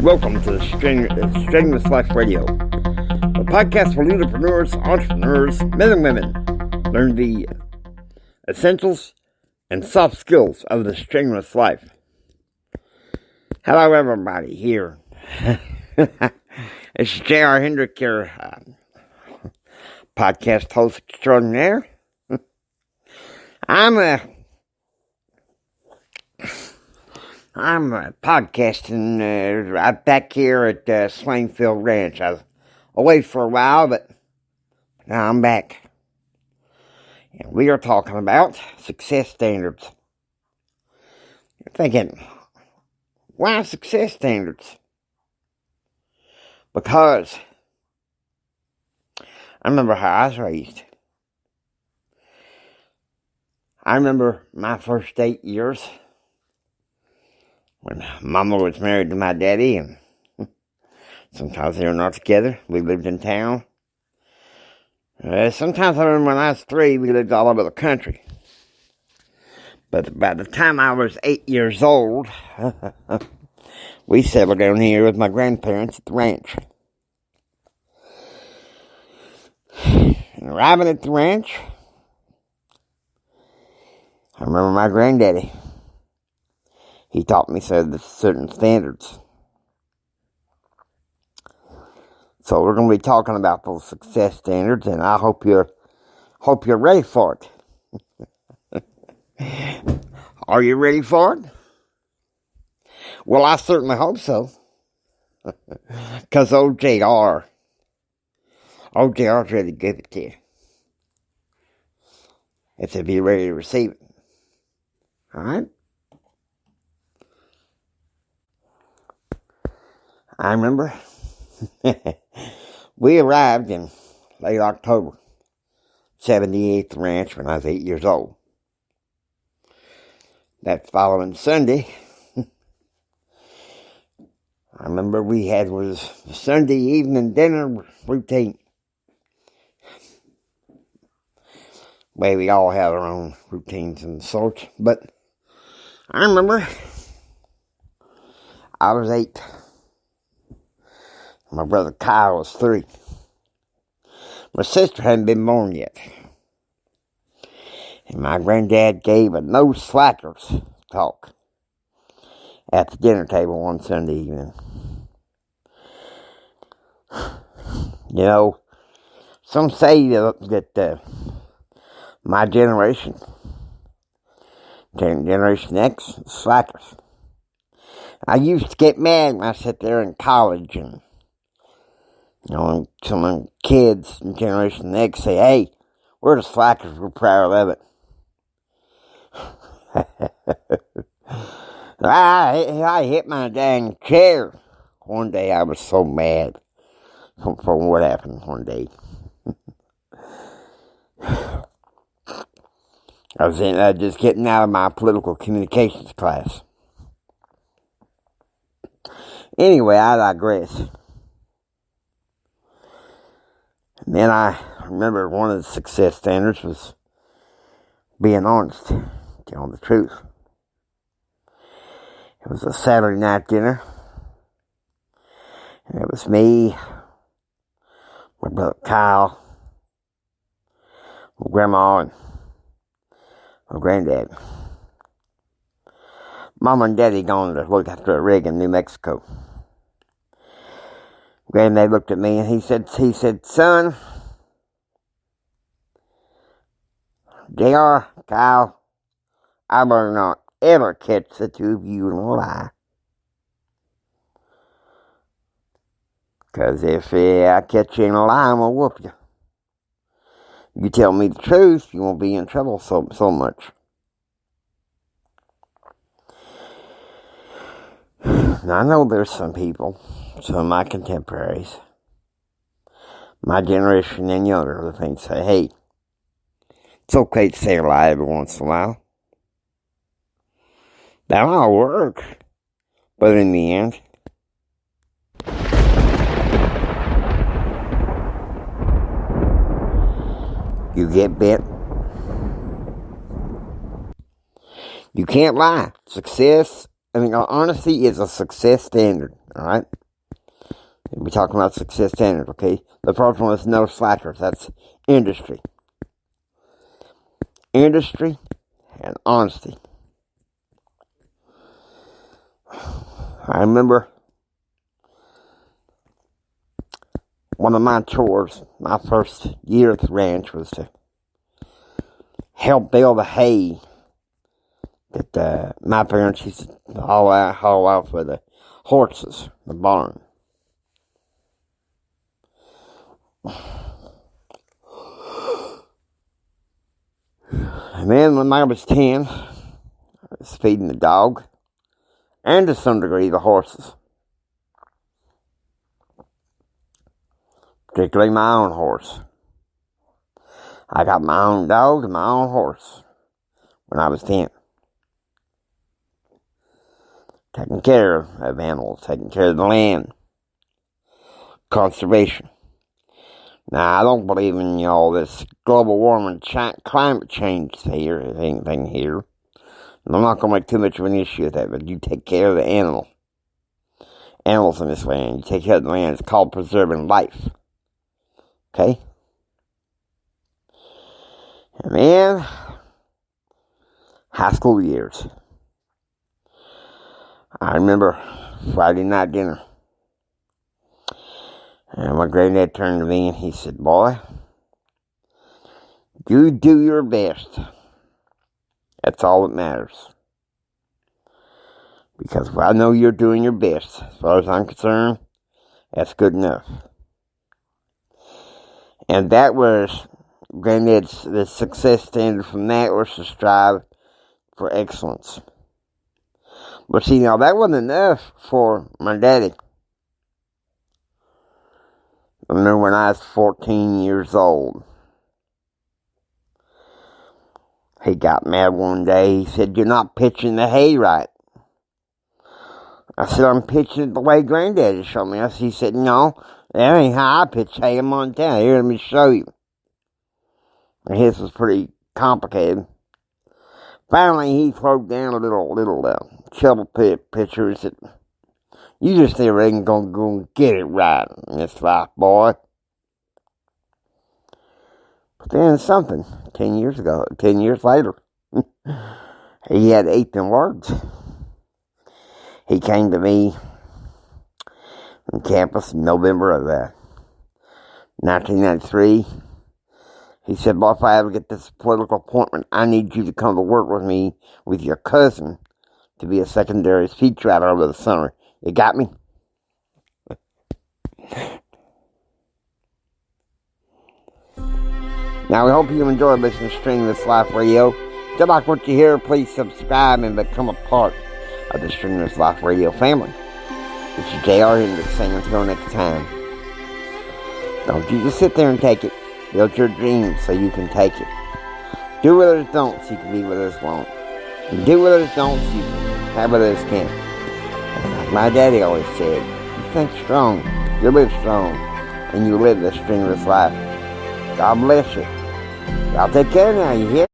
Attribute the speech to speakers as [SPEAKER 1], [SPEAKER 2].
[SPEAKER 1] Welcome to Strenuous Life Radio, a podcast for leaderpreneurs, entrepreneurs, men and women. Learn the essentials and soft skills of the strenuous life. Hello, everybody. Here, it's J.R. Hendrick, your podcast host extraordinaire. I'm podcasting right back here at Swainfield Ranch. I was away for a while, but now I'm back. And we are talking about success standards. You're thinking, why success standards? Because I remember how I was raised. I remember my first 8 years when Mama was married to my daddy, and sometimes they were not together. We lived in town. Sometimes I remember when I was 3, we lived all over the country. But by the time I was 8 years old, we settled down here with my grandparents at the ranch. And arriving at the ranch, I remember my granddaddy. He taught me certain standards. So we're going to be talking about those success standards, and I hope you're ready for it. Are you ready for it? Well, I certainly hope so. Because OJR's ready to give it to you. If you're ready to receive it. Alright? I remember we arrived in late October, 78th Ranch, when I was 8 years old. That following Sunday, I remember we had was the Sunday evening dinner routine. Well, we all have our own routines and sorts, but I remember I was 8. My brother Kyle was 3. My sister hadn't been born yet. And my granddad gave a no slackers talk at the dinner table one Sunday evening. You know, some say that my generation, Generation X, slackers. I used to get mad when I sat there in college and, you know, some kids in Generation X say, hey, we're the slackers, we're proud of it. I hit my dang chair. One day I was so mad from what happened one day. I was just getting out of my political communications class. Anyway, I digress. And then I remember one of the success standards was being honest, telling the truth. It was a Saturday night dinner. And it was me, my brother Kyle, my grandma, and my granddad. Mom and Daddy gone to look after a rig in New Mexico. Granddad looked at me and he said, son, J.R., Kyle, I better not ever catch the two of you in a lie. Because if I catch you in a lie, I'm going to whoop you. You tell me the truth, you won't be in trouble so much. Now, I know there's some people, some of my contemporaries, my generation and younger, that think, say, hey, it's okay to say a lie every once in a while. That'll all work. But in the end, you get bit. You can't lie. Success honesty is a success standard, alright? We're talking about success standard, okay? The first one is no slackers. That's industry. Industry and honesty. I remember one of my chores, my first year at the ranch, was to help bale the hay that my parents used to haul out for the horses, the barn. And then when I was 10, I was feeding the dog, and to some degree the horses. Particularly my own horse. I got my own dog and my own horse when I was 10. Taking care of animals, taking care of the land. Conservation. Now, I don't believe in, this global warming, climate change anything here. And I'm not going to make too much of an issue with that, but you take care of the animals in this land. You take care of the land. It's called preserving life. Okay? And then, high school years. I remember Friday night dinner. And my granddad turned to me and he said, "Boy, you do your best. That's all that matters. Because I know you're doing your best. As far as I'm concerned, that's good enough." And that was Granddad's the success standard from that was to strive for excellence. But see, now that wasn't enough for my daddy. I remember when I was 14 years old, he got mad one day. He said, "You're not pitching the hay right." I said, "I'm pitching it the way Granddaddy showed me." He said, "No, that ain't how I pitch hay in Montana. Here, let me show you." And his was pretty complicated. Finally, he threw down a little shovel pit pitcher and said, "You just never ain't gonna go and get it right in this life, boy." But then something, 10 years later, he had 18 words. He came to me on campus in November of 1993. He said, "Boy, if I ever get this political appointment, I need you to come to work with me with your cousin to be a secondary speech writer over the summer. You got me?" Now, we hope you enjoy listening to Stringless Life Radio. If you like what you hear, please subscribe and become a part of the Stringless Life Radio family. This is J.R. Hendrick saying until next time. Don't you just sit there and take it. Build your dreams so you can take it. Do what others don't so you can be what others won't. And do what others don't so you can have what others can't. And like my daddy always said, you think strong, you live strong, and you live the stringless life. God bless you. Y'all take care now, you hear?